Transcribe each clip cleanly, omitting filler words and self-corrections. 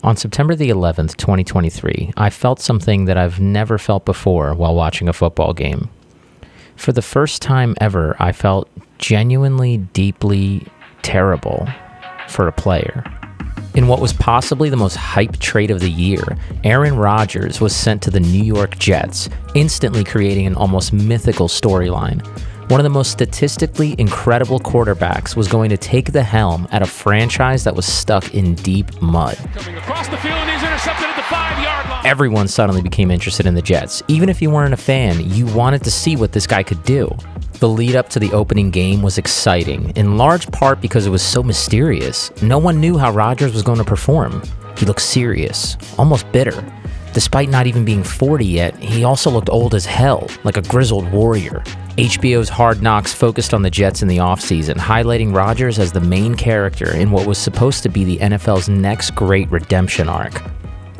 On September the 11th, 2023, I felt something that I've never felt before while watching a football game. For the first time ever, I felt genuinely, deeply terrible for a player. In what was possibly the most hyped trade of the year, Aaron Rodgers was sent to the New York Jets, instantly creating an almost mythical storyline. One of the most statistically incredible quarterbacks was going to take the helm at a franchise that was stuck in deep mud. Coming across the field and he's intercepted at the 5-yard line. Everyone suddenly became interested in the Jets. Even if you weren't a fan, you wanted to see what this guy could do. The lead up to the opening game was exciting, in large part because it was so mysterious. No one knew how Rodgers was going to perform. He looked serious, almost bitter. Despite not even being 40 yet, he also looked old as hell, like a grizzled warrior. HBO's Hard Knocks focused on the Jets in the offseason, highlighting Rodgers as the main character in what was supposed to be the NFL's next great redemption arc.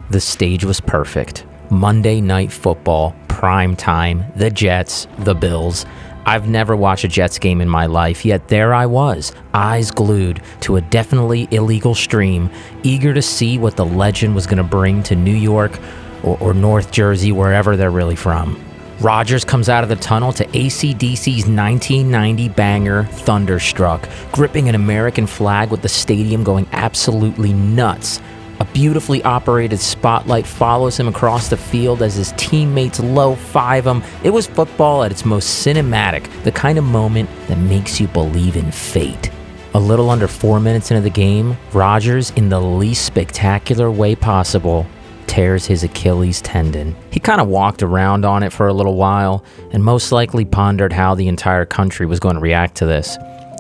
The stage was perfect. Monday Night Football, prime time, the Jets, the Bills. I've never watched a Jets game in my life, yet there I was, eyes glued to a definitely illegal stream, eager to see what the legend was going to bring to New York or North Jersey, wherever they're really from. Rodgers comes out of the tunnel to AC/DC's 1990 banger, Thunderstruck, gripping an American flag with the stadium going absolutely nuts. A beautifully operated spotlight follows him across the field as his teammates low-five him. It was football at its most cinematic, the kind of moment that makes you believe in fate. A little under 4 minutes into the game, Rodgers, in the least spectacular way possible, tears his Achilles tendon. He kind of walked around on it for a little while and most likely pondered how the entire country was going to react to this.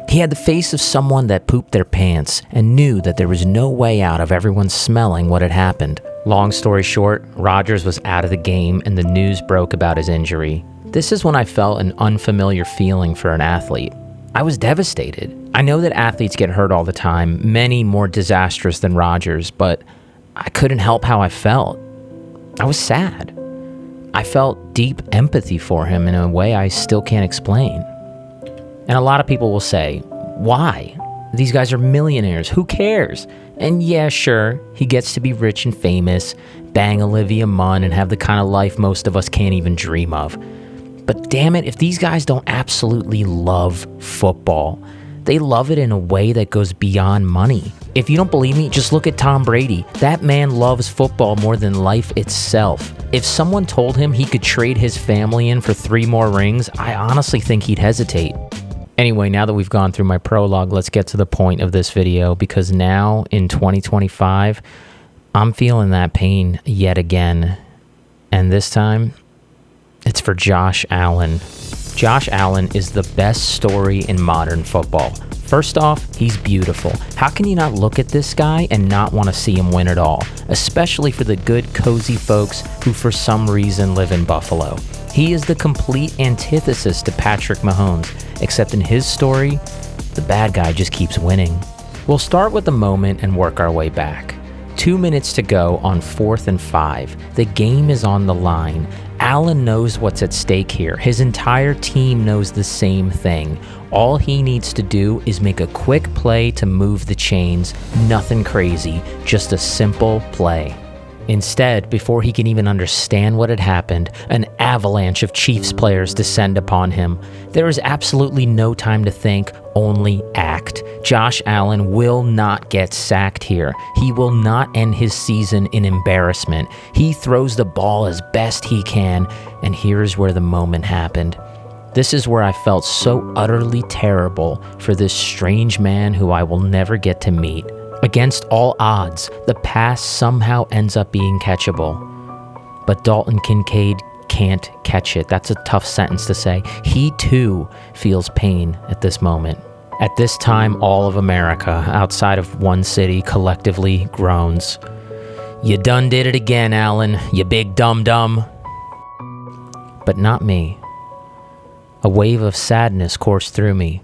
He had the face of someone that pooped their pants and knew that there was no way out of everyone smelling what had happened. Long story short, Rodgers was out of the game and the news broke about his injury. This is when I felt an unfamiliar feeling for an athlete. I was devastated. I know that athletes get hurt all the time, many more disastrous than Rodgers, but I couldn't help how I felt. I was sad. I felt deep empathy for him in a way I still can't explain. And a lot of people will say, why? These guys are millionaires. Who cares? And yeah, sure, he gets to be rich and famous, bang Olivia Munn, and have the kind of life most of us can't even dream of. But damn it, if these guys don't absolutely love football, they love it in a way that goes beyond money. If you don't believe me, just look at Tom Brady. That man loves football more than life itself. If someone told him he could trade his family in for 3 more rings, I honestly think he'd hesitate. Anyway, now that we've gone through my prologue, let's get to the point of this video, because now in 2025, I'm feeling that pain yet again. And this time, it's for Josh Allen. Josh Allen is the best story in modern football. First off, he's beautiful. How can you not look at this guy and not want to see him win at all? Especially for the good, cozy folks who for some reason live in Buffalo. He is the complete antithesis to Patrick Mahomes, except in his story, the bad guy just keeps winning. We'll start with the moment and work our way back. 2 minutes to go on 4th and 5. The game is on the line. Allen knows what's at stake here. His entire team knows the same thing. All he needs to do is make a quick play to move the chains. Nothing crazy, just a simple play. Instead, before he can even understand what had happened, an avalanche of Chiefs players descend upon him. There is absolutely no time to think, only act. Josh Allen will not get sacked here. He will not end his season in embarrassment. He throws the ball as best he can, and here's where the moment happened. This is where I felt so utterly terrible for this strange man who I will never get to meet. Against all odds, the pass somehow ends up being catchable. But Dalton Kincaid can't catch it. That's a tough sentence to say. He too feels pain at this moment. At this time, all of America, outside of one city, collectively groans. You done did it again, Allen, you big dum-dum. But not me. A wave of sadness coursed through me.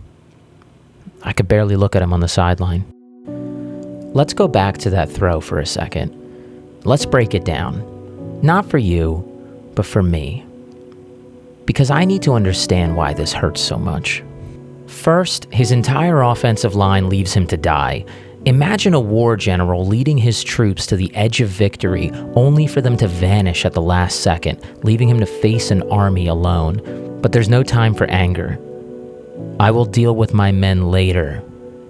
I could barely look at him on the sideline. Let's go back to that throw for a second. Let's break it down. Not for you, but for me. Because I need to understand why this hurts so much. First, his entire offensive line leaves him to die. Imagine a war general leading his troops to the edge of victory, only for them to vanish at the last second, leaving him to face an army alone. But there's no time for anger. I will deal with my men later,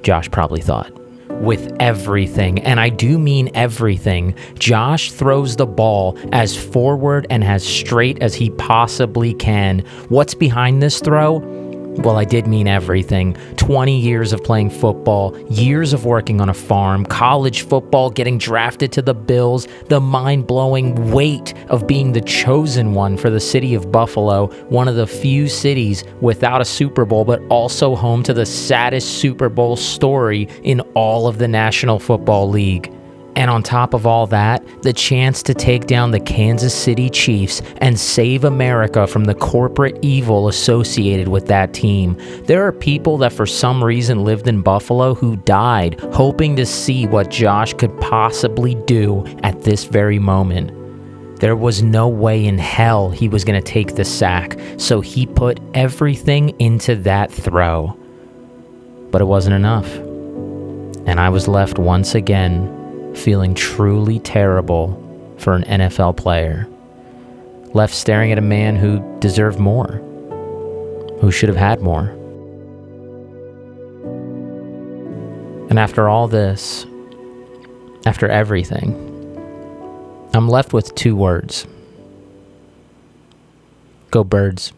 Josh probably thought. With everything, and I do mean everything, Josh throws the ball as forward and as straight as he possibly can. What's behind this throw? Well, I did mean everything. 20 years of playing football, years of working on a farm, college football, getting drafted to the Bills, the mind-blowing weight of being the chosen one for the city of Buffalo, one of the few cities without a Super Bowl, but also home to the saddest Super Bowl story in all of the National Football League. And on top of all that, the chance to take down the Kansas City Chiefs and save America from the corporate evil associated with that team. There are people that for some reason lived in Buffalo who died hoping to see what Josh could possibly do at this very moment. There was no way in hell he was going to take the sack, so he put everything into that throw. But it wasn't enough. And I was left once again feeling truly terrible for an NFL player. Left staring at a man who deserved more, who should have had more. And after all this, after everything, I'm left with two words. Go Birds.